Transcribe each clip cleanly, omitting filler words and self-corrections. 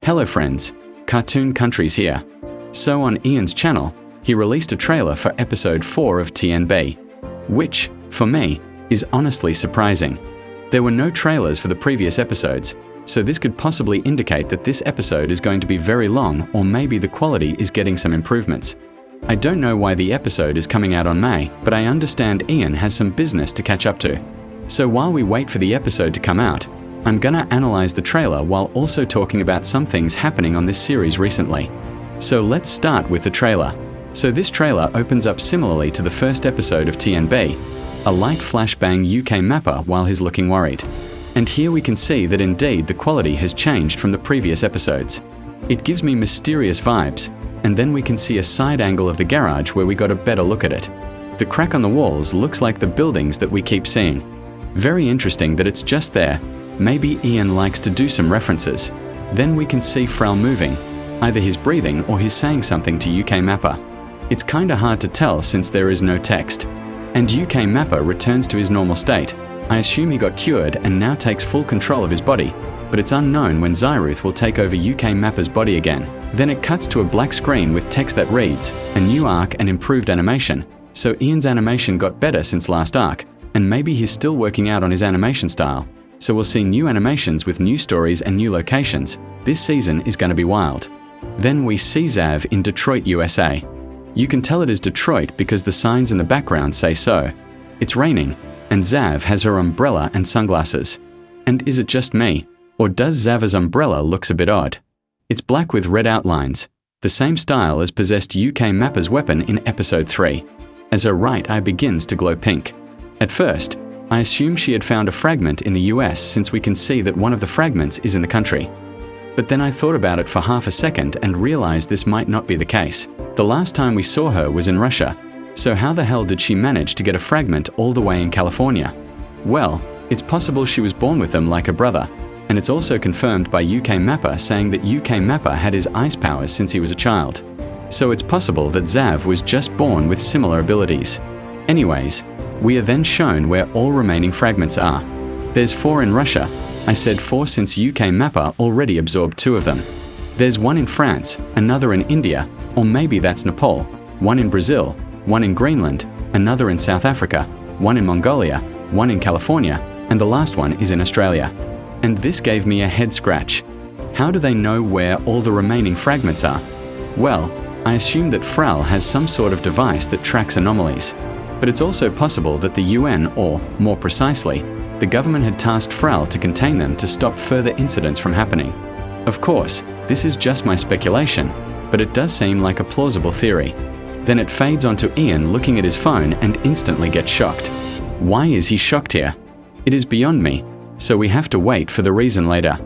Hello friends, Cartoon Countries here. So on Ian's channel, he released a trailer for episode 4 of TNB, which, for me, is honestly surprising. There were no trailers for the previous episodes, so this could possibly indicate that this episode is going to be very long, or maybe the quality is getting some improvements. I don't know why the episode is coming out on May, but I understand Ian has some business to catch up to. So while we wait for the episode to come out, I'm gonna analyze the trailer while also talking about some things happening on this series recently. So let's start with the trailer. So this trailer opens up similarly to the first episode of TNB, a light flashbang UK mapper while he's looking worried. And here we can see that indeed the quality has changed from the previous episodes. It gives me mysterious vibes, and then we can see a side angle of the garage where we got a better look at it. The crack on the walls looks like the buildings that we keep seeing. Very interesting that it's just there. Maybe Ian likes to do some references. Then we can see Frel moving. Either he's breathing or he's saying something to UK Mapper. It's kinda hard to tell since there is no text. And UK Mapper returns to his normal state. I assume he got cured and now takes full control of his body, but it's unknown when Zyruth will take over UK Mapper's body again. Then it cuts to a black screen with text that reads, a new arc and improved animation. So Ian's animation got better since last arc, and maybe he's still working out on his animation style. So we'll see new animations with new stories and new locations. This season is going to be wild. Then we see Zav in Detroit, USA. You can tell it is Detroit because the signs in the background say so. It's raining, and Zav has her umbrella and sunglasses. And is it just me, or does Zav's umbrella looks a bit odd? It's black with red outlines, the same style as possessed UK Mapper's weapon in episode 3. As her right eye begins to glow pink. At first, I assumed she had found a fragment in the US since we can see that one of the fragments is in the country. But then I thought about it for half a second and realized this might not be the case. The last time we saw her was in Russia, so how the hell did she manage to get a fragment all the way in California? Well, it's possible she was born with them like a brother, and it's also confirmed by UK Mapper saying that UK Mapper had his ice powers since he was a child. So it's possible that Zav was just born with similar abilities. Anyways, we are then shown where all remaining fragments are. There's 4 in Russia. I said 4 since UK Mapper already absorbed 2 of them. There's 1 in France, another in India, or maybe that's Nepal, 1 in Brazil, 1 in Greenland, another in South Africa, 1 in Mongolia, 1 in California, and the last one is in Australia. And this gave me a head scratch. How do they know where all the remaining fragments are? Well, I assume that Frel has some sort of device that tracks anomalies. But it's also possible that the UN, or more precisely, the government had tasked Frel to contain them to stop further incidents from happening. Of course, this is just my speculation, but it does seem like a plausible theory. Then it fades onto Ian looking at his phone and instantly gets shocked. Why is he shocked here? It is beyond me, so we have to wait for the reason later.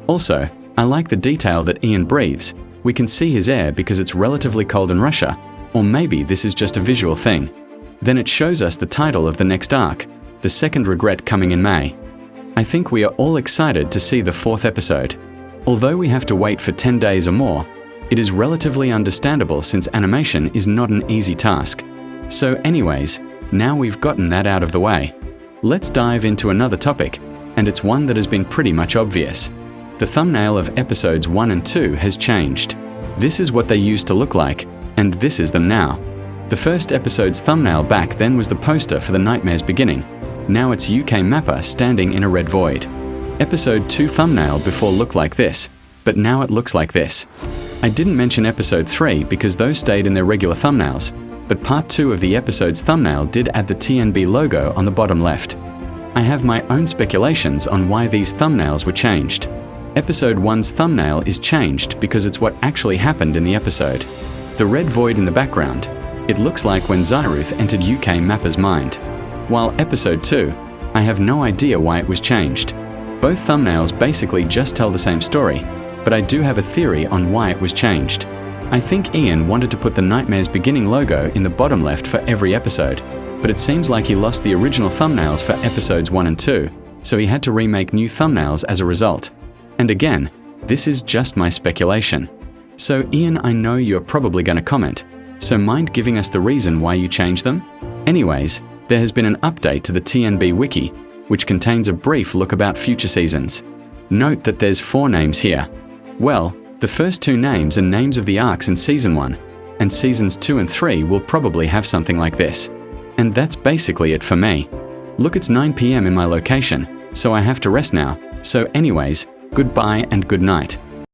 Also, I like the detail that Ian breathes. We can see his air because it's relatively cold in Russia, or maybe this is just a visual thing. Then it shows us the title of the next arc, The Second Regret, coming in May. I think we are all excited to see the 4th episode. Although we have to wait for 10 days or more, it is relatively understandable since animation is not an easy task. So anyways, now we've gotten that out of the way. Let's dive into another topic, and it's one that has been pretty much obvious. The thumbnail of episodes 1 and 2 has changed. This is what they used to look like, and this is them now. The first episode's thumbnail back then was the poster for The Nightmare's Beginning. Now it's UK Mapper standing in a red void. Episode 2 thumbnail before looked like this, but now it looks like this. I didn't mention episode 3 because those stayed in their regular thumbnails, but part 2 of the episode's thumbnail did add the TNB logo on the bottom left. I have my own speculations on why these thumbnails were changed. Episode 1's thumbnail is changed because it's what actually happened in the episode. The red void in the background, it looks like when Zyruth entered UK Mapper's mind. While episode 2, I have no idea why it was changed. Both thumbnails basically just tell the same story, but I do have a theory on why it was changed. I think Ian wanted to put the Nightmare's Beginning logo in the bottom left for every episode, but it seems like he lost the original thumbnails for episodes 1 and 2, so he had to remake new thumbnails as a result. And again, this is just my speculation. So Ian, I know you're probably going to comment, so mind giving us the reason why you changed them? Anyways, there has been an update to the TNB wiki, which contains a brief look about future seasons. Note that there's 4 names here. Well, The first two names are names of the arcs in Season 1, and Seasons 2 and 3 will probably have something like this. And that's basically it for me. Look, it's 9 PM in my location, so I have to rest now. So anyways, goodbye and good night.